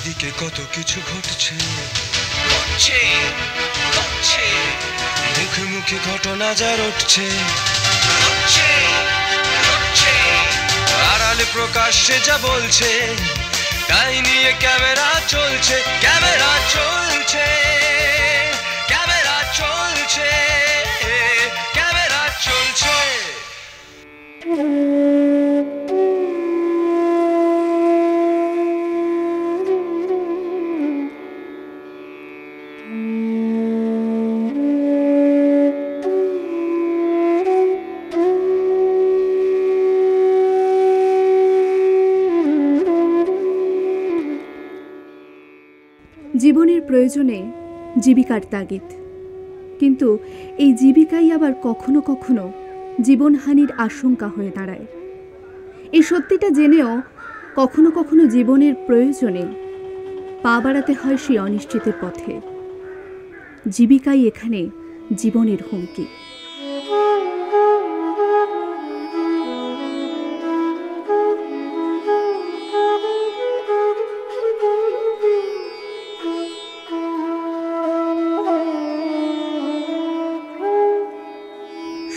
চারিদিকে কত কিছু ঘটছে, মুখে মুখে ঘটনা যা রটছে, আড়ালে প্রকাশ্যে যা বলছে, তাই নিয়ে ক্যামেরা চলছে, ক্যামেরা চলছে, ক্যামেরা চলছে, ক্যামেরা চলছে। জীবনের প্রয়োজনে জীবিকার তাগিদ, কিন্তু এই জীবিকাই আবার কখনো কখনো জীবনহানির আশঙ্কা হয়ে দাঁড়ায়। এই সত্যিটা জেনেও কখনো কখনো জীবনের প্রয়োজনে পা বাড়াতে হয় সেই অনিশ্চিতের পথে। জীবিকাই এখানে জীবনের হুমকি।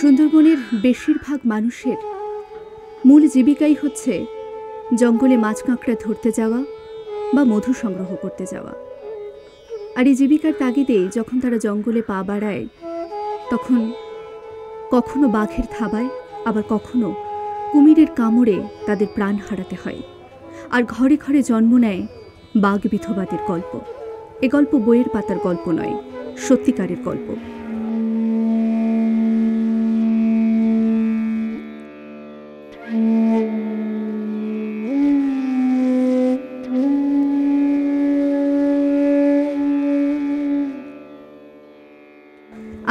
সুন্দরবনের বেশিরভাগ মানুষের মূল জীবিকাই হচ্ছে জঙ্গলে মাছ কাঁকড়া ধরতে যাওয়া বা মধু সংগ্রহ করতে যাওয়া। আর এই জীবিকার তাগিদে যখন তারা জঙ্গলে পা বাড়ায়, তখন কখনো বাঘের থাবায়, আবার কখনো কুমিরের কামড়ে তাদের প্রাণ হারাতে হয়। আর ঘরে ঘরে জন্ম নেয় বাঘ বিধবাদের গল্প। এ গল্প বইয়ের পাতার গল্প নয়, সত্যিকারের গল্প।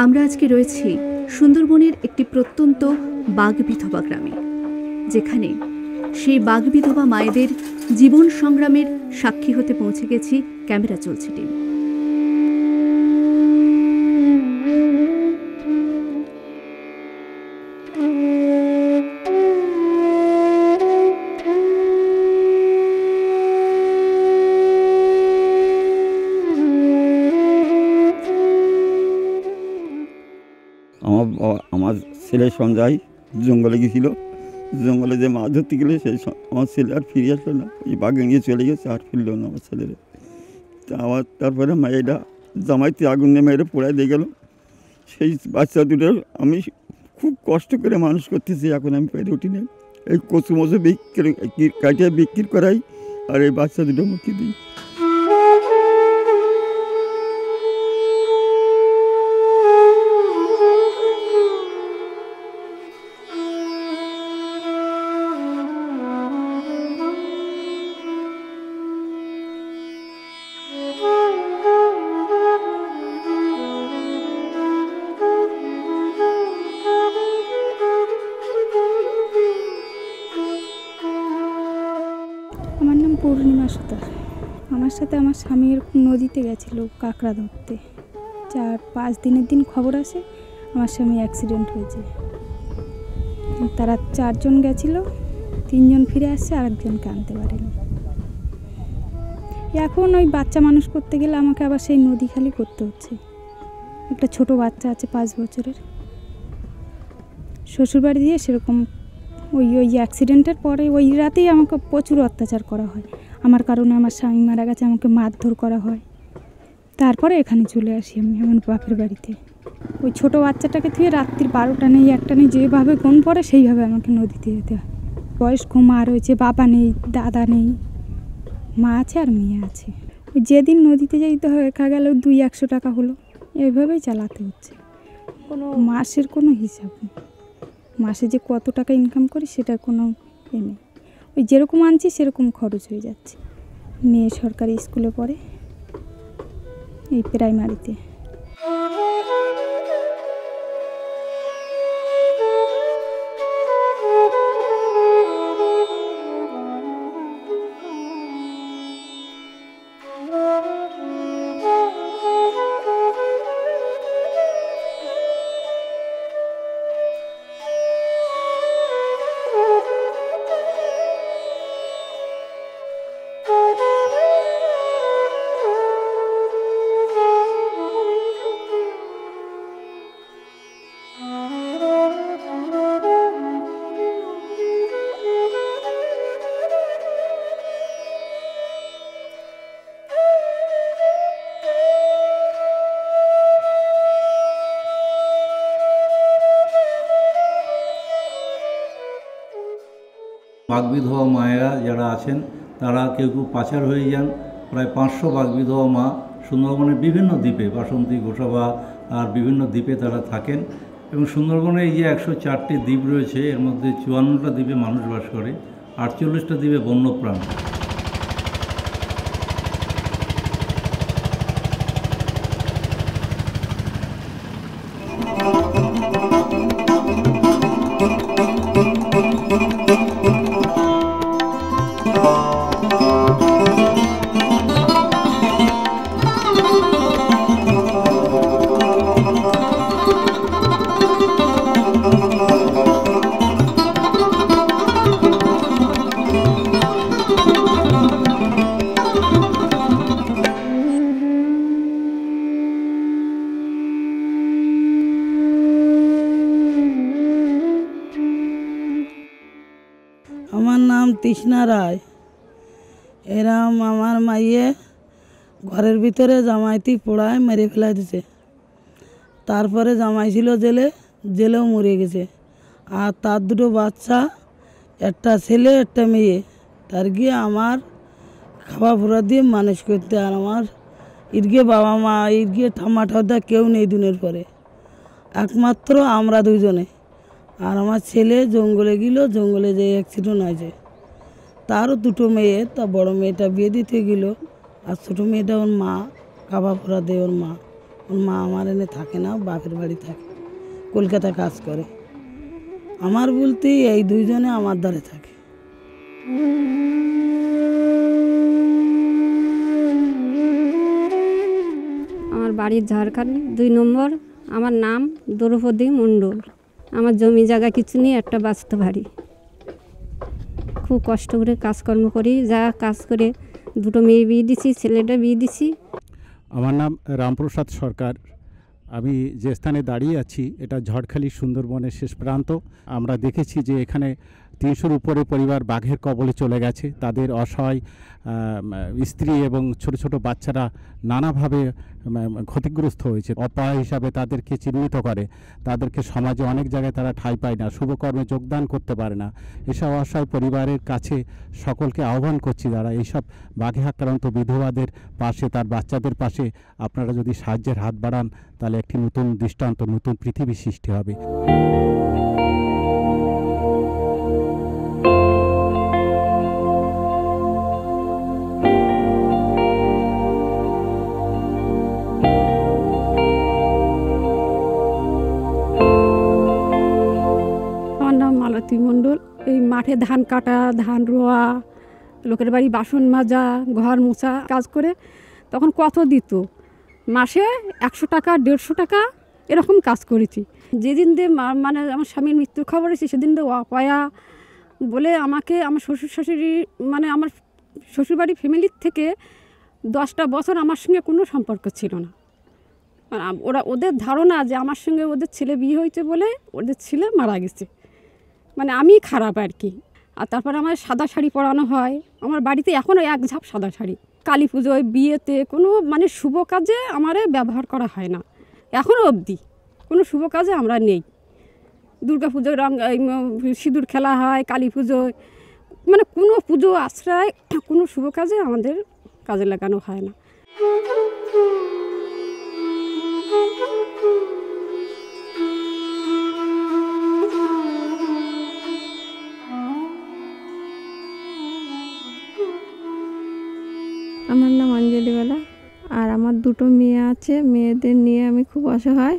আমরা আজকে রয়েছি সুন্দরবনের একটি প্রত্যন্ত বাঘ বিধবা গ্রামে, যেখানে সেই বাঘ বিধবা মায়েদের জীবন সংগ্রামের সাক্ষী হতে পৌঁছে গেছি ক্যামেরা চলছে টিম। আমার ছেলে সঞ্জয় জঙ্গলে গেছিল, জঙ্গলে যে মাছ ধরতে গেলে সেই আমার ছেলে আর ফিরে আসলো না, ওই বাঘে নিয়ে চলে গেছে, আর ফিরল না আমার ছেলেরা। তা আমার তারপরে মেয়েটা জামাইতে আগুন নিয়ে মেয়েরা পোড়ায় দিয়ে গেল। সেই বাচ্চা দুটো আমি খুব কষ্ট করে মানুষ করতেছি, এখন আমি পেরে উঠি না। এই কচু মচু কাটিয়ে বিক্রি করাই আর এই বাচ্চা দুটো মুখে দিই। আমার নাম পূর্ণিমা সুতার। আমার সাথে আমার স্বামী নদীতে গেছিল কাঁকড়া ধরতে। 4-5 দিনের দিন খবর আসে আমার স্বামী অ্যাক্সিডেন্ট হয়েছে। তারা 4 জন গেছিল, 3 জন ফিরে আসছে, আর একজনকে আনতে পারেনি। এখন ওই বাচ্চা মানুষ করতে গেলে আমাকে আবার সেই নদী খালি করতে হচ্ছে। একটা ছোট বাচ্চা আছে 5 বছরের। শ্বশুরবাড়ি দিয়ে সেরকম ওই অ্যাক্সিডেন্টের পরে ওই রাতেই আমাকে প্রচুর অত্যাচার করা হয়। আমার কারণে আমার স্বামী মারা গেছে, আমাকে মারধর করা হয়। তারপরে এখানে চলে আসি আমি আমার বাপের বাড়িতে। ওই ছোটো বাচ্চাটাকে থুয়ে রাত্রির 12টা নেই 1টা নেই, যেভাবে কোন পড়ে সেইভাবে আমাকে নদীতে যেতে হয়। বয়স্ক মা রয়েছে, বাবা নেই, দাদা নেই, মা আছে আর মেয়ে আছে। ওই যেদিন নদীতে যেতে হয় দেখা গেল 200-100 টাকা হলো, এইভাবেই চালাতে হচ্ছে। কোনো মাসের কোনো হিসাব নেই, মাসে যে কত টাকা ইনকাম করি সেটার কোনো নেই। ওই যেরকম আনছি সেরকম খরচ হয়ে যাচ্ছে। মেয়ে সরকারি স্কুলে পড়ে, এই প্রাইমারিতে। বাগবিধবা মায়েরা যারা আছেন তারা কেউ কেউ পাচার হয়ে যান। প্রায় 500 বাগবিধবা মা সুন্দরবনের বিভিন্ন দ্বীপে, বাসন্তী, গোসাবা আর বিভিন্ন দ্বীপে তারা থাকেন। এবং সুন্দরবনে এই যে 104টি দ্বীপ রয়েছে, এর মধ্যে 54টা দ্বীপে মানুষ বাস করে, 48টা দ্বীপে বন্যপ্রাণ। আমার নাম তৃষ্ণা রায়। এরম আমার মাইয়ে ঘরের ভিতরে জামাইতি পোড়ায় মেরে ফেলা দিছে। তারপরে জামাই ছিল জেলেও মরে গেছে। আর তার দুটো বাচ্চা, একটা ছেলে একটা মেয়ে, তার গিয়ে আমার খাওয়া ফোড়া দিয়ে মানুষ করতে। আর আমার ইরগে বাবা মা, ইরগে ঠাম্মা ঠাকুরদা কেউ নেই দুনের পরে, একমাত্র আমরা দুজনে। আর আমার ছেলে জঙ্গলে গেল, জঙ্গলে যে অ্যাক্সিডেন্ট হয়েছে। তারও দুটো মেয়ে, তা বড় মেয়েটা বিয়ে দিতে গেল, আর ছোটো মেয়েটা ওর মা কাবা ফোড়া দেয়। ওর মা আমার এনে থাকে না, বাপের বাড়ি থাকে, কলকাতা কাজ করে। আমার বলতে এই দুইজনে আমার দ্বারে থাকে। আমার বাড়ি ঝাড়খণ্ড 2 নম্বর। আমার নাম দ্রৌপদী মণ্ডল। আমার জমি জায়গা কিছু নেই, একটা বাস্তব বাড়ি। খুব কষ্ট করে কাজকর্ম করি, যা কাজ করে দুটো মেয়ে বিয়ে দিছি, ছেলেটা বিয়ে দিছি। আমার নাম রামপ্রসাদ সরকার। আমি যে স্থানে দাঁড়িয়ে আছি এটা ঝড়খালি সুন্দরবনের শেষ প্রান্ত। আমরা দেখেছি যে এখানে 300-র উপরে পরিবার বাঘের কবলে চলে গেছে। তাদের অসহায় স্ত্রী এবং ছোট ছোট বাচ্চারা নানাভাবে ক্ষতিগ্রস্ত হয়েছে। অপায় হিসাবে তাদেরকে চিহ্নিত করে, তাদেরকে সমাজে অনেক জায়গায় তারা ঠাঁই পায় না, শুভকর্মে যোগদান করতে পারে না। এসব অসহায় পরিবারের কাছে সকলকে আহ্বান করছি, যারা এইসব বাঘে আক্রান্ত বিধবাদের পাশে, তার বাচ্চাদের পাশে আপনারা যদি সাহায্যের হাত বাড়ান, তাহলে একটি নতুন দৃষ্টান্ত, নতুন পৃথিবী সৃষ্টি হবে। মালতী মণ্ডল। এই মাঠে ধান কাটা, ধান রোয়া, লোকের বাড়ি বাসন মাজা, ঘর মোছা কাজ করে তখন কত দিত, মাসে 100 টাকা 150 টাকা এরকম কাজ করেছি। যেদিন দিয়ে মানে আমার স্বামীর মৃত্যুর খবর এসেছে, সেদিন দিয়ে অপায়া বলে আমাকে আমার শ্বশুর শাশুড়ি, মানে আমার শ্বশুরবাড়ি ফ্যামিলির থেকে 10টা বছর আমার সঙ্গে কোনো সম্পর্ক ছিল না। ওদের ধারণা যে আমার সঙ্গে ওদের ছেলে বিয়ে হয়েছে বলে ওদের ছেলে মারা গেছে, মানে আমি খারাপ আর কি। আর তারপরে আমার সাদা শাড়ি পরানো হয়। আমার বাড়িতে এখনও 1 ঝাপ সাদা শাড়ি। কালী পুজোয়, বিয়েতে, কোনো মানে শুভ কাজে আমার ব্যবহার করা হয় না এখনও অবধি। কোনো শুভ কাজে আমরা নেই। দুর্গা পুজোয় সিঁদুর খেলা হয়, কালী পুজোয়, মানে কোনো পুজো আশ্রয়, কোনো শুভ কাজে আমাদের কাজে লাগানো হয় না। আমার নাম অঞ্জলিওয়ালা। আর আমার 2টো মেয়ে আছে। মেয়েদের নিয়ে আমি খুব অসহায়।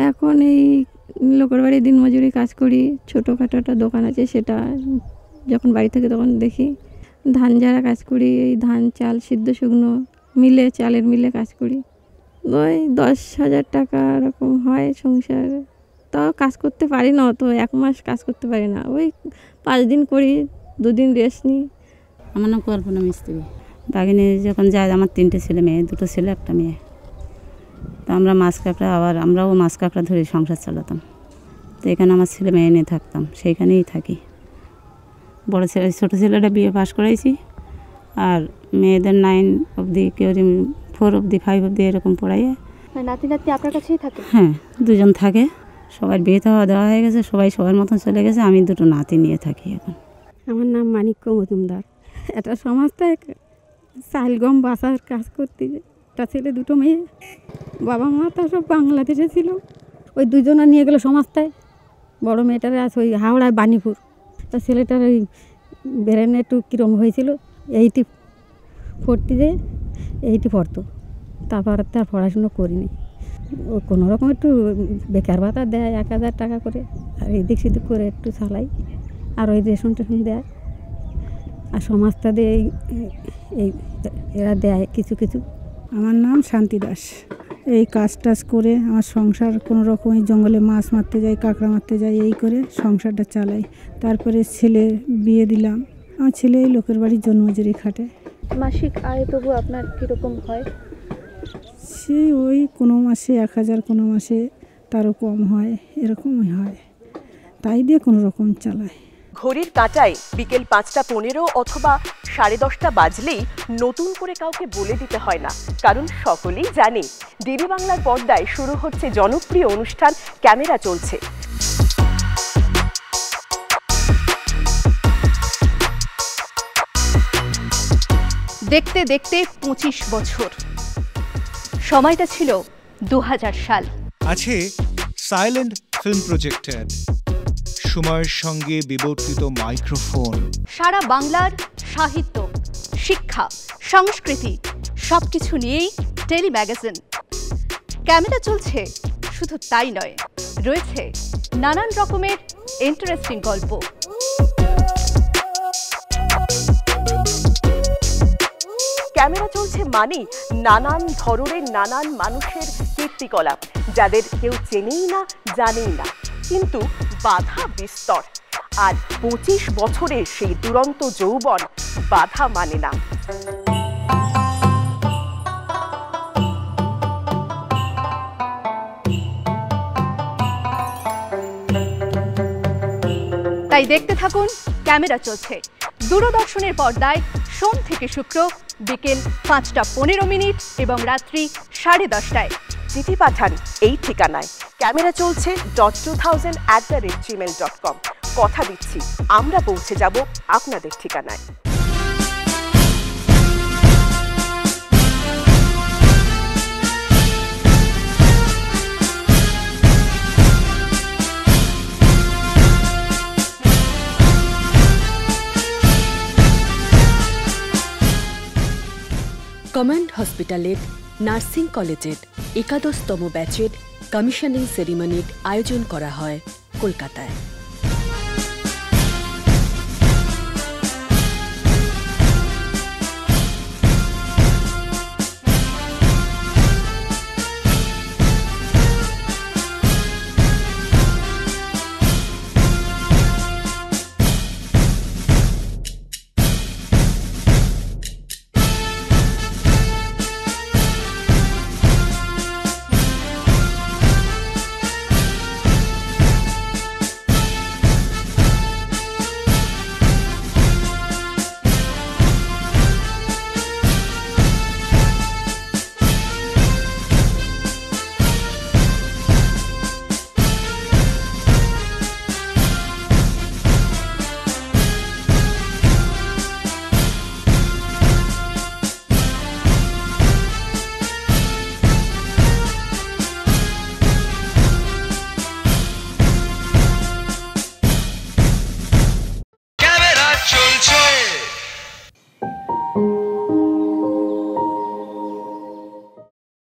এখন এই লোকের বাড়ি দিনমজুরি কাজ করি। ছোটোখাটো একটা দোকান আছে, সেটা যখন বাড়ি থেকে তখন দেখি। ধান ঝাড়া কাজ করি, এই ধান চাল সিদ্ধ শুকনো মিলে, চালের মিলে কাজ করি। ওই 10,000 টাকা এরকম হয় সংসার। তাও কাজ করতে পারি না, তো 1 মাস কাজ করতে পারি না। ওই 5 দিন করি, 2 দিন রেস্ট নিই। আমার নাম কল্পনা মিস্ত্রি। বাগিনী যখন যায়, আমার 3টে ছেলে মেয়ে, 2টো ছেলে 1টা মেয়ে। তো আমরা মাছ কাঁকড়া, আবার আমরাও মাছ কাঁকড়া ধরে সংসার চালাতাম। তো এখানে আমার ছেলে মেয়ে নিয়ে থাকতাম, সেইখানেই থাকি। বড় ছেলে, ছোটো ছেলেটা বিয়ে পাস করাইছি। আর মেয়েদের 9 অবধি, কেউ 4 অবধি, 5 অবধি এরকম পড়াইয়ে। নাতি নাতি আপনার কাছেই থাকে? হ্যাঁ, 2জন থাকে। সবার বিয়ে দেওয়া হয়ে গেছে, সবাই সবার মতন চলে গেছে। আমি 2টো নাতি নিয়ে থাকি এখন। আমার নাম মানিক্য মজুমদার। একটা সমাজটায় চাল গম বাসার কাজ করতে, একটা ছেলে দুটো মেয়ে, বাবা মা তো সব বাংলাদেশে ছিল। ওই দুজনা নিয়ে গেলো সমাজটায়। বড় মেয়েটার আছে ওই হাওড়ায় বাণীপুর। তা ছেলেটার ওই ব্রেনে একটু কীরম হয়েছিল, 80 পড়তো। তারপর তার পড়াশুনো করিনি। ও কোনো রকম একটু বেকার ভাতা দেয় 1000 টাকা করে, আর এদিক সেদিক করে একটু চালাই, আর ওই রেশন টেশন দেয়, আর সমাজটা দিয়ে এই এরা দেয় কিছু কিছু। আমার নাম শান্তি দাস। এই কাজ টাজ করে আমার সংসার কোনো রকমই, জঙ্গলে মাছ মারতে যাই, কাঁকড়া মারতে যাই, এই করে সংসারটা চালাই। তারপরে ছেলে বিয়ে দিলাম। আমার ছেলে এই লোকের বাড়ির জন্মজুরি খাটে। মাসিক আয় তবু আপনার কীরকম হয়? সেই ওই কোনো মাসে 1000, কোনো মাসে তারও কম হয়, এরকমই হয়। তাই দিয়ে কোনো রকম চালায়। ঘড়ির কাঁটায় বিকেল 5:15 অথবা 10:30 বাজলেই নতুন করে কাউকে বলে দিতে হয় না, কারণ সকলেই জানে ডিবি বাংলার পর্দায় শুরু হচ্ছে জনপ্রিয় অনুষ্ঠান ক্যামেরা চলছে। দেখতে দেখতে 25 বছর, সময়টা ছিল 2000 সাল। আছে সাইলেন্ট ফিল্ম প্রজেক্টর, সময়ের সঙ্গে বিবর্তিত মাইক্রোফোন, সারা বাংলার সাহিত্য, শিক্ষা, সংস্কৃতি সবকিছু নিয়েই টেলি ম্যাগাজিন। ক্যামেরা চলছে, শুধু তাই নয়, রয়েছে নানান রকমের ইন্টারেস্টিং গল্প। ক্যামেরা চলছে মানে নানান ধরনের নানান মানুষের কীর্তিকলাপ, যাদের কেউ চেনেই না, জানেই না, কিন্তু বাধা বিস্তর। আর 25 বছরের সেই দুরন্ত যৌবন বাধা মানে না। তাই দেখতে থাকুন ক্যামেরা চলছে দূরদর্শনের পর্দায় সোম থেকে শুক্র বিকেল 5:15 এবং রাত্রি 10:30টায়। চিঠি পাঠান এই ঠিকানায় ক্যামেরা চলছে .2000@gmail.com। কথা দিচ্ছি আমরা পৌঁছে যাব আপনাদের ঠিকানায়। কমান্ড হসপিটালের নার্সিং কলেজের 11তম ব্যাচের কমিশনিং সেরিমনির আয়োজন করা হয় কলকাতায়।